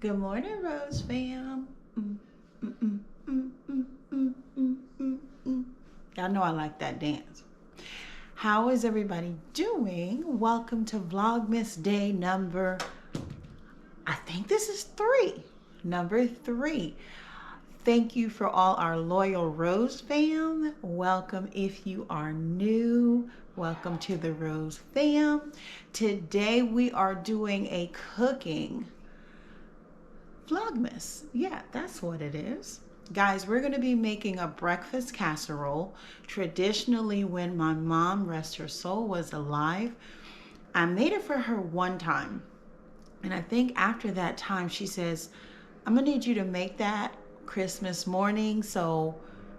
Good morning, Rose fam. Mm, mm, mm, mm, mm, mm, mm, mm. Y'all know I like that dance. How is everybody doing? Welcome to Vlogmas day number, I think this is number 3. Thank you for all our loyal Rose fam. Welcome if you are new. Welcome to the Rose fam. Today we are doing a cooking Vlogmas. Yeah, that's what it is. Guys, we're going to be making a breakfast casserole. Traditionally, when my mom, rest her soul, was alive, I made it for her one time. And I think after that time, she says, I'm going to need you to make that Christmas morning so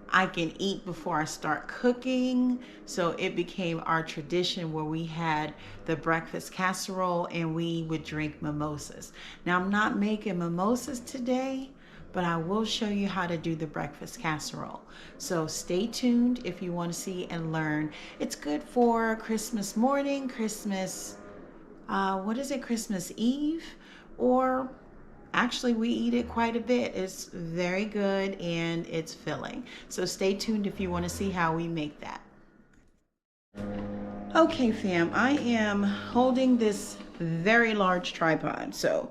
I can eat before I start cooking. So it became our tradition where we had the breakfast casserole and we would drink mimosas. Now I'm not making mimosas today, but I will show you how to do the breakfast casserole. So stay tuned if you want to see and learn. It's good for Christmas morning, Christmas Eve, or actually we eat it quite a bit. It's very good and it's filling. So stay tuned if you want to see how we make that. Okay fam, I am holding this very large tripod. So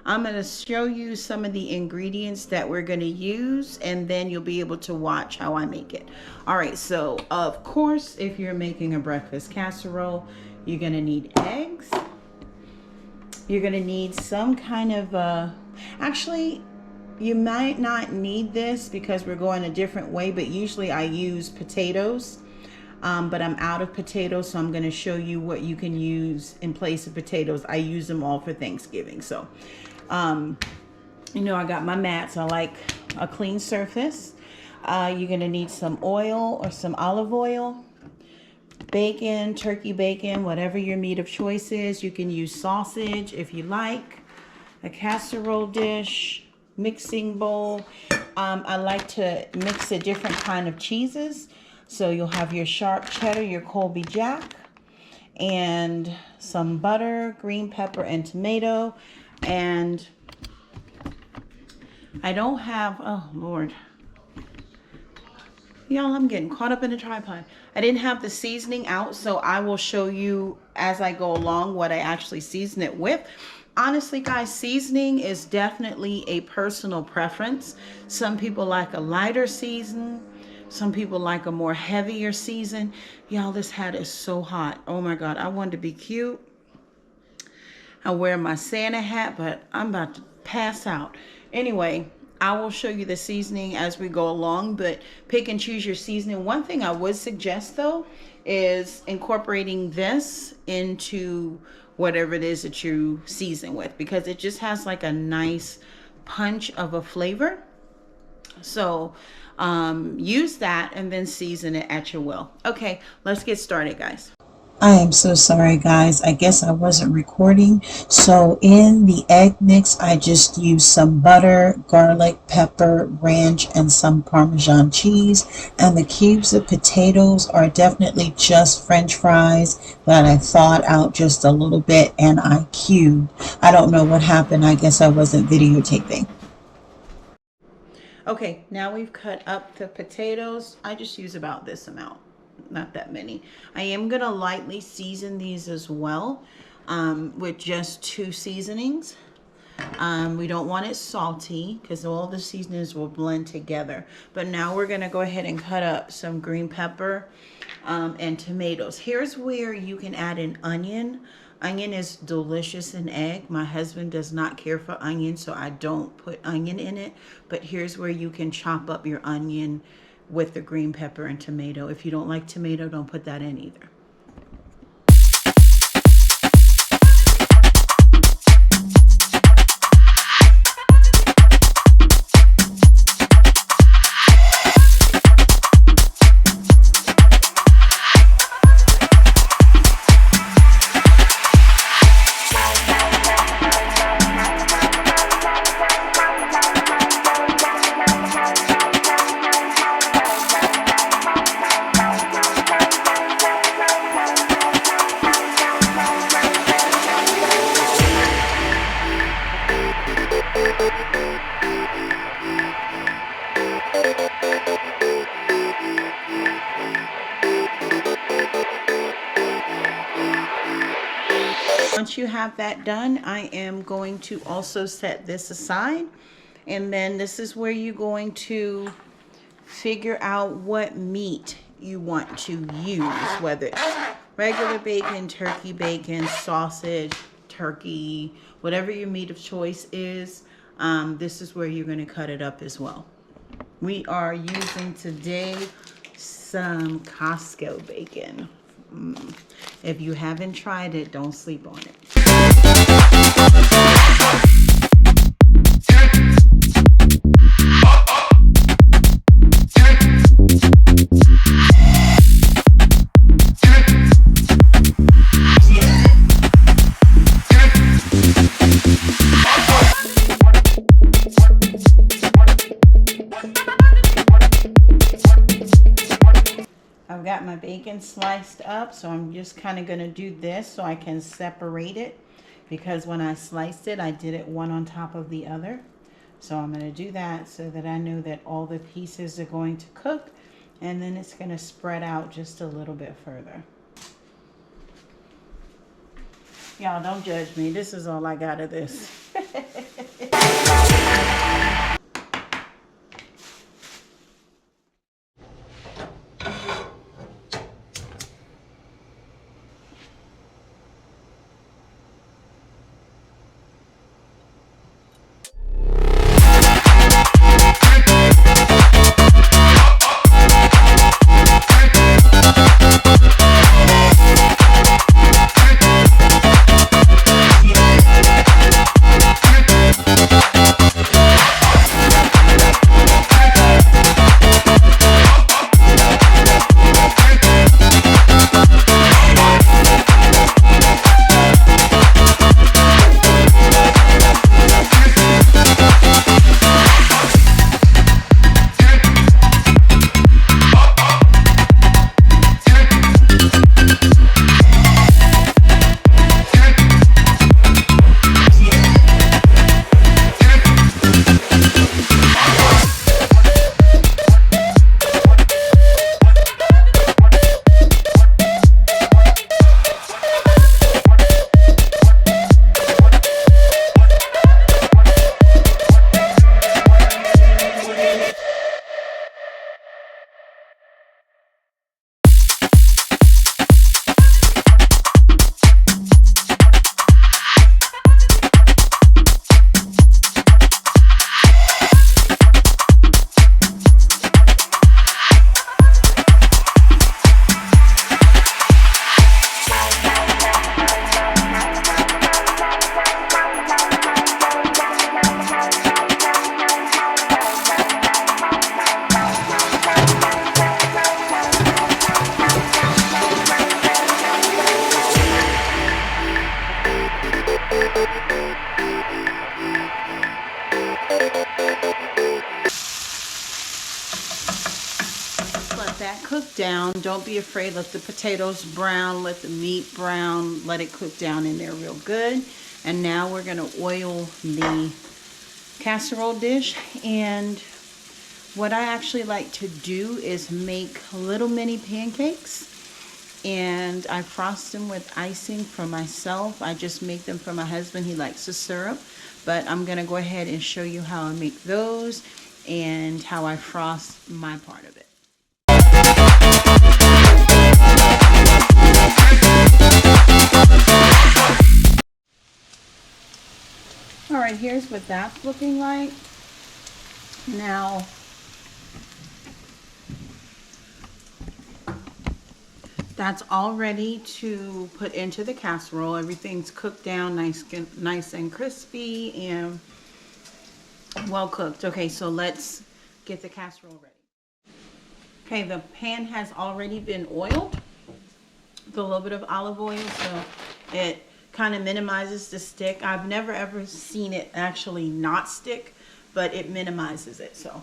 I'm going to show you some of the ingredients that we're going to use, and then you'll be able to watch how I make it. All right, so of course, if you're making a breakfast casserole, you're going to need eggs. You're going to need some kind of, actually, you might not need this because we're going a different way, but usually I use potatoes. But I'm out of potatoes, so I'm going to show you what you can use in place of potatoes. I use them all for Thanksgiving. So, you know, I got my mats. I like a clean surface. You're going to need some oil or some olive oil. Bacon, turkey bacon, whatever your meat of choice is. You can use sausage if you like. A casserole dish, mixing bowl. I like to mix a different kind of cheeses. So you'll have your sharp cheddar, your Colby Jack, and some butter, green pepper, and tomato. And I don't have, oh Lord. Y'all, I'm getting caught up in the tripod. I didn't have the seasoning out, so I will show you as I go along what I actually season it with. Honestly, guys, seasoning is definitely a personal preference. Some people like a lighter season. Some people like a more heavier season. Y'all, this hat is so hot. Oh my God, I wanted to be cute. I wear my Santa hat, but I'm about to pass out. Anyway, I will show you the seasoning as we go along, but pick and choose your seasoning. One thing I would suggest though is incorporating this into whatever it is that you season with, because it just has like a nice punch of a flavor. So use that and then season it at your will. Okay, let's get started, guys. I am so sorry, guys. I guess I wasn't recording. So in the egg mix, I just used some butter, garlic, pepper, ranch, and some Parmesan cheese. And the cubes of potatoes are definitely just French fries that I thawed out just a little bit and I cubed. I don't know what happened. I guess I wasn't videotaping. Okay, now we've cut up the potatoes. I just use about this amount, not that many. I am gonna lightly season these as well with just 2 seasonings. We don't want it salty because all the seasonings will blend together. But now we're gonna go ahead and cut up some green pepper and tomatoes. Here's where you can add an onion. Onion is delicious in egg. My husband does not care for onion, so I don't put onion in it. But here's where you can chop up your onion with the green pepper and tomato. If you don't like tomato, don't put that in either. once you have that done, I am going to also set this aside. And then this is where you're going to figure out what meat you want to use, whether it's regular bacon, turkey bacon, sausage, turkey, whatever your meat of choice is. This is where you're going to cut it up as well. We are using today some Costco bacon. If you haven't tried it, don't sleep on it. I've got my bacon sliced up, so I'm just kind of going to do this so I can separate it, because when I sliced it, I did it one on top of the other. So I'm going to do that so that I know that all the pieces are going to cook, and then it's going to spread out just a little bit further. Y'all don't judge me. This is all I got of this. That cook down. Don't be afraid. Let the potatoes brown, let the meat brown, let it cook down in there real good. And now we're going to oil the casserole dish. And what I actually like to do is make little mini pancakes, and I frost them with icing for myself. I just make them for my husband. He likes the syrup, but I'm going to go ahead and show you how I make those and how I frost my part of it. Alright, here's what that's looking like. Now, that's all ready to put into the casserole. Everything's cooked down nice and crispy and well cooked. Okay, so let's get the casserole ready. Okay, the pan has already been oiled with a little bit of olive oil, so it kind of minimizes the stick. I've never ever seen it actually not stick, but it minimizes it. So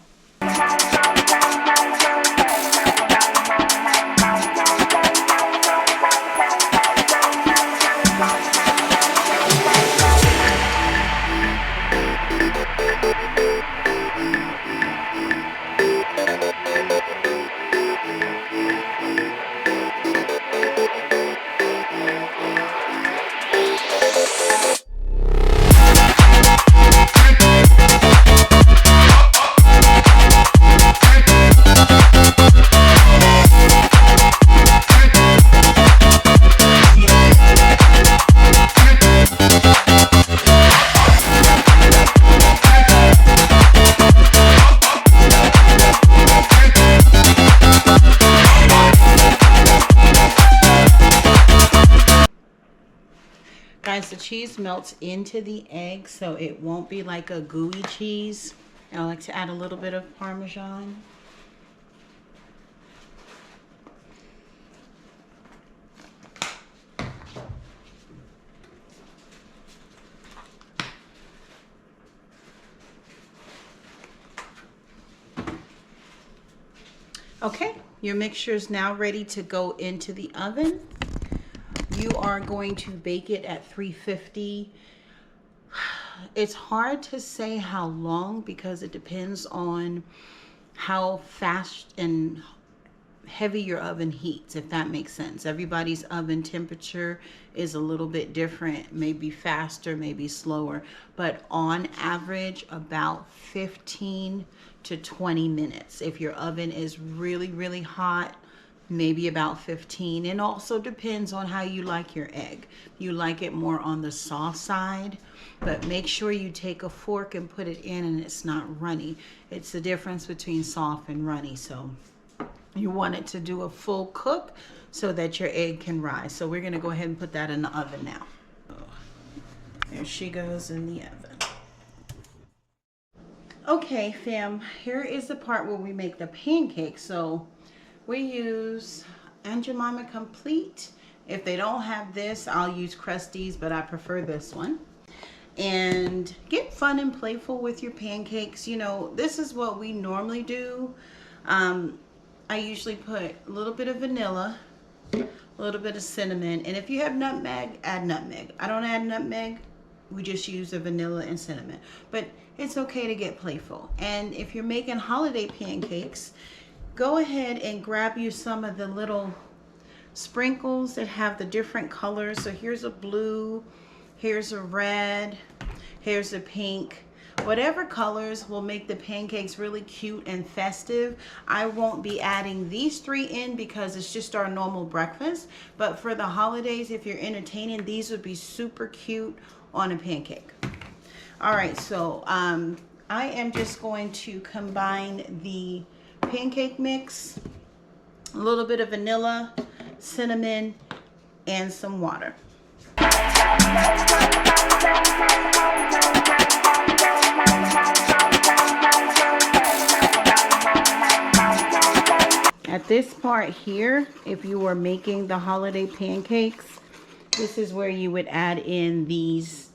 Guys, the cheese melts into the egg, so it won't be like a gooey cheese. I like to add a little bit of Parmesan. Okay, your mixture is now ready to go into the oven. You are going to bake it at 350. It's hard to say how long because it depends on how fast and heavy your oven heats, if that makes sense. Everybody's oven temperature is a little bit different, maybe faster, maybe slower, but on average about 15 to 20 minutes. If your oven is really hot, maybe about 15. And also depends on how you like your egg. You like it more on the soft side, but make sure you take a fork and put it in and it's not runny. It's the difference between soft and runny. So you want it to do a full cook so that your egg can rise. So we're gonna go ahead and put that in the oven now. There she goes in the oven. Okay, fam, here is the part where we make the pancakes. So we use Aunt Jemima Complete. If they don't have this, I'll use Krusteaz, but I prefer this one. And get fun and playful with your pancakes. You know, this is what we normally do. I usually put a little bit of vanilla, a little bit of cinnamon, and if you have nutmeg, add nutmeg. I don't add nutmeg. We just use the vanilla and cinnamon. But it's okay to get playful. And if you're making holiday pancakes, go ahead and grab you some of the little sprinkles that have the different colors. So here's a blue, here's a red, here's a pink. Whatever colors will make the pancakes really cute and festive. I won't be adding these three in because it's just our normal breakfast. But for the holidays, if you're entertaining, these would be super cute on a pancake. All right, so I am just going to combine the pancake mix, a little bit of vanilla, cinnamon, and some water. At this part here, if you were making the holiday pancakes, this is where you would add in these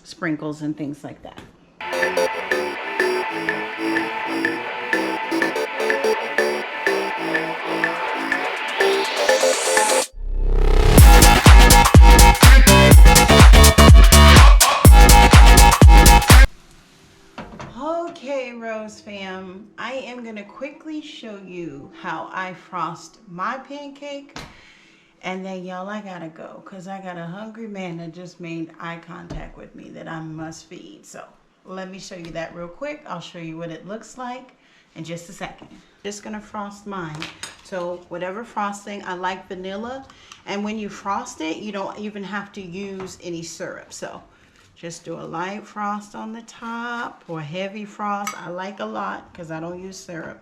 sprinkles and things like that. Okay, Rose fam, I am gonna quickly show you how I frost my pancake, and then y'all, I gotta go because I got a hungry man that just made eye contact with me that I must feed. So let me show you that real quick. I'll show you what it looks like in just a second. Just gonna frost mine. So whatever frosting, I like vanilla, and when you frost it, you don't even have to use any syrup. So just do a light frost on the top or heavy frost. I like a lot because I don't use syrup.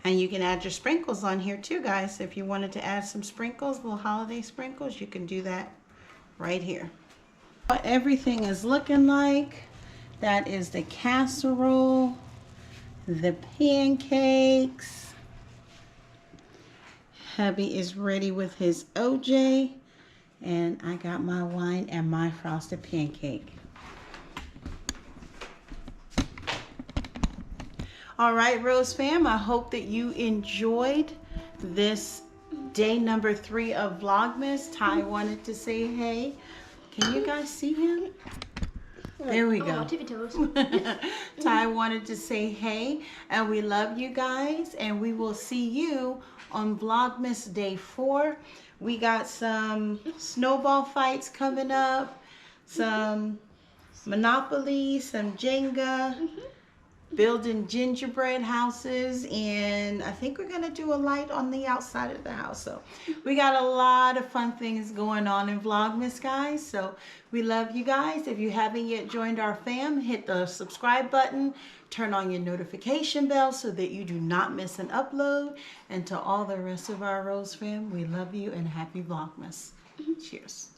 And you can add your sprinkles on here too, guys. If you wanted to add some sprinkles, little holiday sprinkles, you can do that right here. What everything is looking like, that is the casserole, the pancakes. Hubby is ready with his OJ. And I got my wine and my frosted pancake. All right, Rose fam, I hope that you enjoyed this day number 3 of Vlogmas. Ty wanted to say hey. Can you guys see him? There we go. Ty wanted to say hey, and we love you guys, and we will see you on Vlogmas day 4. We got some snowball fights coming up, some Monopoly, some Jenga, building gingerbread houses, and I think we're gonna do a light on the outside of the house. So we got a lot of fun things going on in Vlogmas, guys. So we love you guys. If you haven't yet joined our fam, hit the subscribe button, turn on your notification bell so that you do not miss an upload. And to all the rest of our Rose fam, we love you and happy Vlogmas. Cheers.